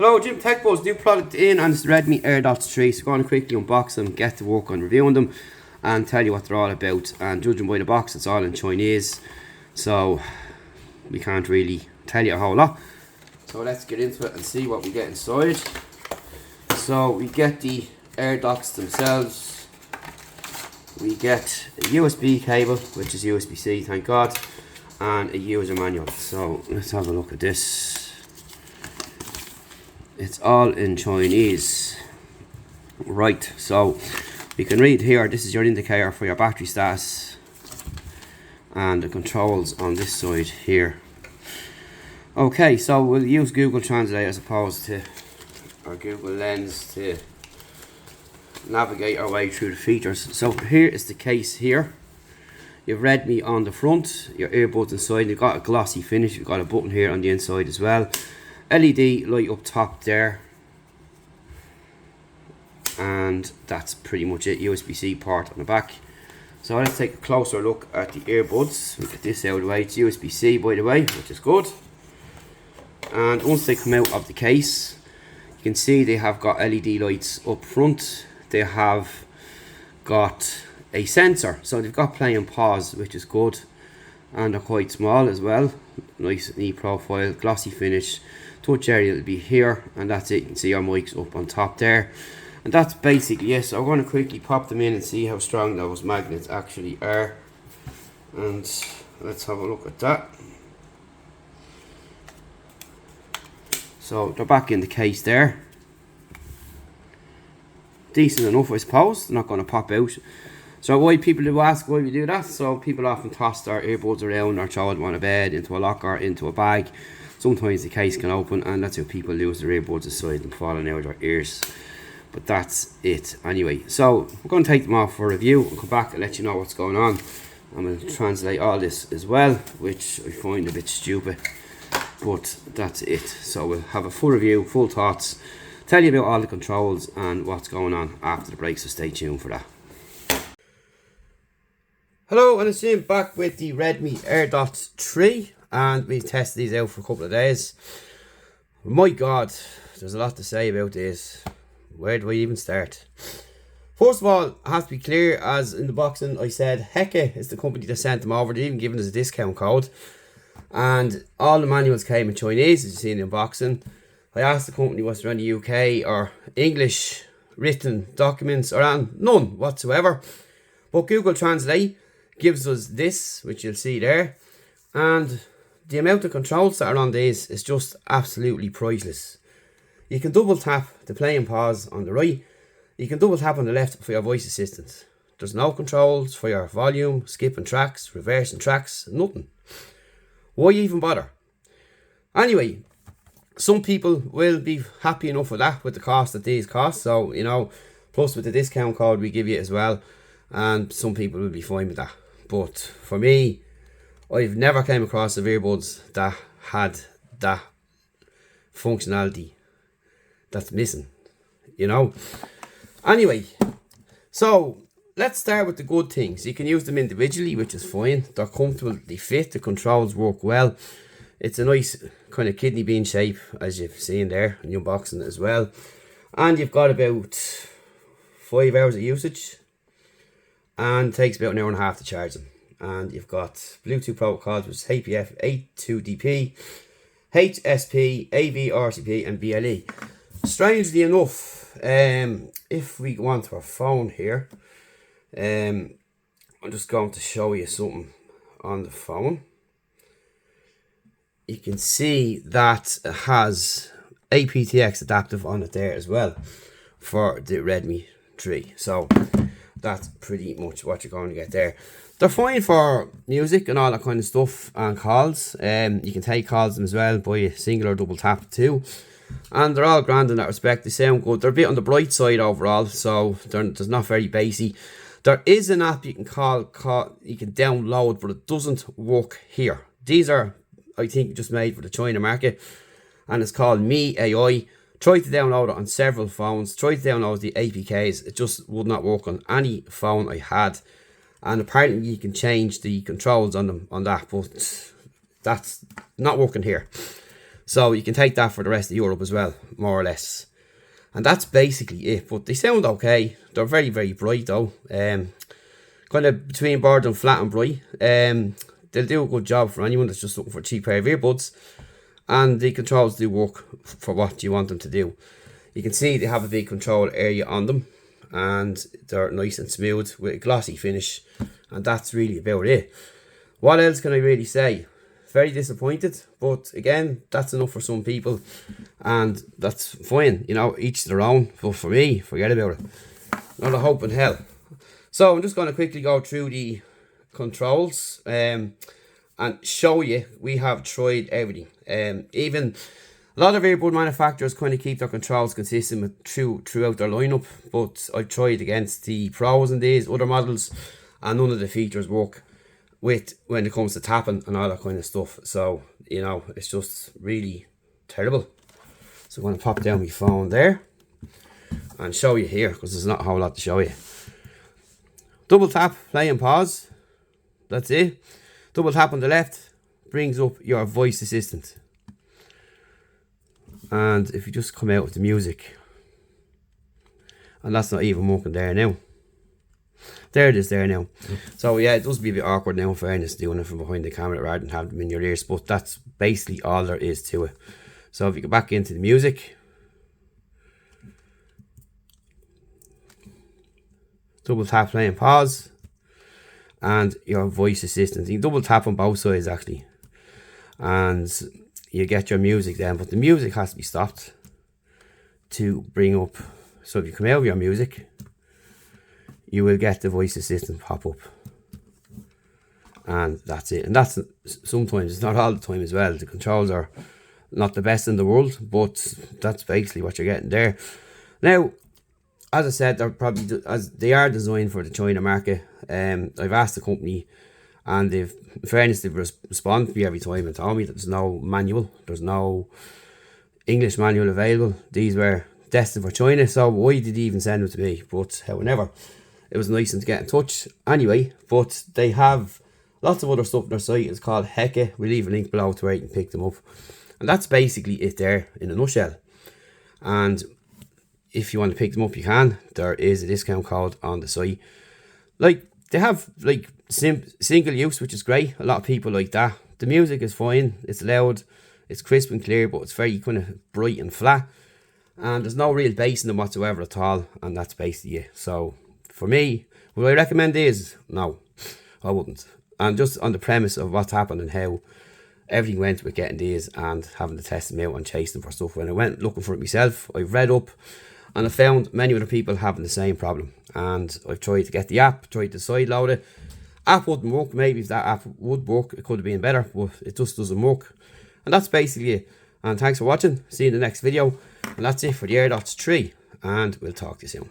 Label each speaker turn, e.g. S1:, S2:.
S1: Hello, Jim Tech Buzz, new product in, and it's the Redmi Airdots 3. So, going to quickly unbox them, get to work on reviewing them, and tell you what they're all about. And judging by the box, it's all in Chinese, so we can't really tell you a whole lot. So let's get into it and see what we get inside. So we get the Airdots themselves. We get a USB cable, which is USB-C, thank God, and a user manual. So let's have a look at this. It's all in Chinese. Right, so you can read here, this is your indicator for your battery status, and the controls on this side here. Okay, so we'll use Google Translate as opposed to our Google Lens to navigate our way through the features. So here is the case here. You've Redmi on the front, your earbuds inside, you've got a glossy finish, you've got a button here on the inside as well. LED light up top there, and that's pretty much it. USB-C port on the back. So let's take a closer look at the earbuds. We'll get this out of the way. It's USB-C, by the way, which is good. And once they come out of the case, you can see they have got LED lights up front. They have got a sensor, so they've got play and pause, which is good, and they're quite small as well. Nice neat profile, glossy finish. Touch area will be here, and that's it. You can see our mics up on top there, and that's basically it. So I'm going to quickly pop them in and see how strong those magnets actually are, and let's have a look at that. So they're back in the case there, decent enough I suppose. They're not going to pop out. So why people do ask why we do that, so people often toss their earbuds around or throw them on a bed, into a locker, into a bag. Sometimes the case can open, and that's how people lose their earbuds aside and falling out of their ears. But that's it anyway. So we're going to take them off for a review and come back and let you know what's going on. I'm going to translate all this as well, which I find a bit stupid, but that's it. So we'll have a full review, full thoughts, tell you about all the controls and what's going on after the break, so stay tuned for that. Hello, and it's Jim back with the Redmi Airdots 3, and we tested these out for a couple of days. My God, there's a lot to say about this. Where do I even start? First of all, it has to be clear, as in the boxing I said, Heke is the company that sent them over. They've even given us a discount code, and all the manuals came in Chinese, as you see in the unboxing. I asked the company was there any UK or English written documents, or none whatsoever. But Google Translate gives us this, which you'll see there, and the amount of controls that are on these is just absolutely priceless. You can double tap the play and pause on the right. You can double tap on the left for your voice assistant. There's no controls for your volume, skipping tracks, reversing tracks, nothing. Why even bother? Anyway, some people will be happy enough with that, with the cost that these cost. So, you know, plus with the discount code we give you as well. And some people will be fine with that. But for me, I've never came across the earbuds that had that functionality that's missing, you know. Anyway, so let's start with the good things. You can use them individually, which is fine. They're comfortable, they fit, the controls work well. It's a nice kind of kidney bean shape, as you've seen there in the unboxing as well. And you've got about 5 hours of usage, and takes about an hour and a half to charge them. And you've got Bluetooth protocols, which is HPF 82DP, HSP, AV, RCP, and BLE. Strangely enough, if we go onto our phone here, I'm just going to show you something on the phone. You can see that it has aptX adaptive on it there as well for the Redmi 3. So that's pretty much what you're going to get there. They're fine for music and all that kind of stuff, and calls. You can take calls them as well by a single or double tap too. And they're all grand in that respect. They sound good. They're a bit on the bright side overall, so they're not very bassy. There is an app you can you can download, but it doesn't work here. These are, I think, just made for the China market, and it's called Me AI. Tried to download it on several phones. Tried to download the APKs. It just would not work on any phone I had. And apparently you can change the controls on them on that, but that's not working here. So you can take that for the rest of Europe as well, more or less. And that's basically it. But they sound okay. They're very, very bright though. Kind of between border and flat and bright. They'll do a good job for anyone that's just looking for a cheap pair of earbuds. And the controls do work for what you want them to do. You can see they have a big control area on them. And they're nice and smooth with a glossy finish. And that's really about it. What else can I really say? Very disappointed, but again, that's enough for some people, and that's fine, you know, each their own. But for me, forget about it. Not a hope in hell. So I'm just going to quickly go through the controls and show you we have tried everything. Even a lot of earbud manufacturers kind of keep their controls consistent throughout their lineup, but I've tried against the Pros and these other models, and none of the features work with when it comes to tapping and all that kind of stuff. So, you know, it's just really terrible. So I'm going to pop down my phone there and show you here, because there's not a whole lot to show you. Double tap, play and pause. That's it. Double tap on the left brings up your voice assistant. And if you just come out with the music, and that's not even working there now. There it is there now. So yeah, it does be a bit awkward now in fairness, doing it from behind the camera rather than having them in your ears, but that's basically all there is to it. So if you go back into the music, double tap, play and pause, and your voice assistant. You can double tap on both sides actually, and you get your music then, but the music has to be stopped to bring up. So if you come out of your music, you will get the voice assistant pop up, and that's it. And that's sometimes, it's not all the time as well. The controls are not the best in the world, but that's basically what you're getting there. Now, as I said, they're probably, as they are designed for the China market. I've asked the company, and they've, in fairness, they've responded to me every time and told me that there's no manual, there's no English manual available. These were destined for China, so why did he even send them to me? But however, it was nice to get in touch anyway. But they have lots of other stuff on their site. It's called Hecke. We'll leave a link below to where you can pick them up. And that's basically it there in a nutshell. And if you want to pick them up, you can. There is a discount code on the site. Like, they have like single use, which is great. A lot of people like that. The music is fine. It's loud. It's crisp and clear, but it's very kind of bright and flat. And there's no real bass in them whatsoever at all. And that's basically it. So for me, would I recommend these? No, I wouldn't. And just on the premise of what's happened and how everything went with getting these and having to test them out and chase them for stuff. When I went looking for it myself, I've read up and I found many other people having the same problem. And I've tried to get the app, tried to side load it. App wouldn't work. Maybe if that app would work, it could have been better, but it just doesn't work. And that's basically it. And thanks for watching. See you in the next video. And that's it for the Airdots 3. And we'll talk to you soon.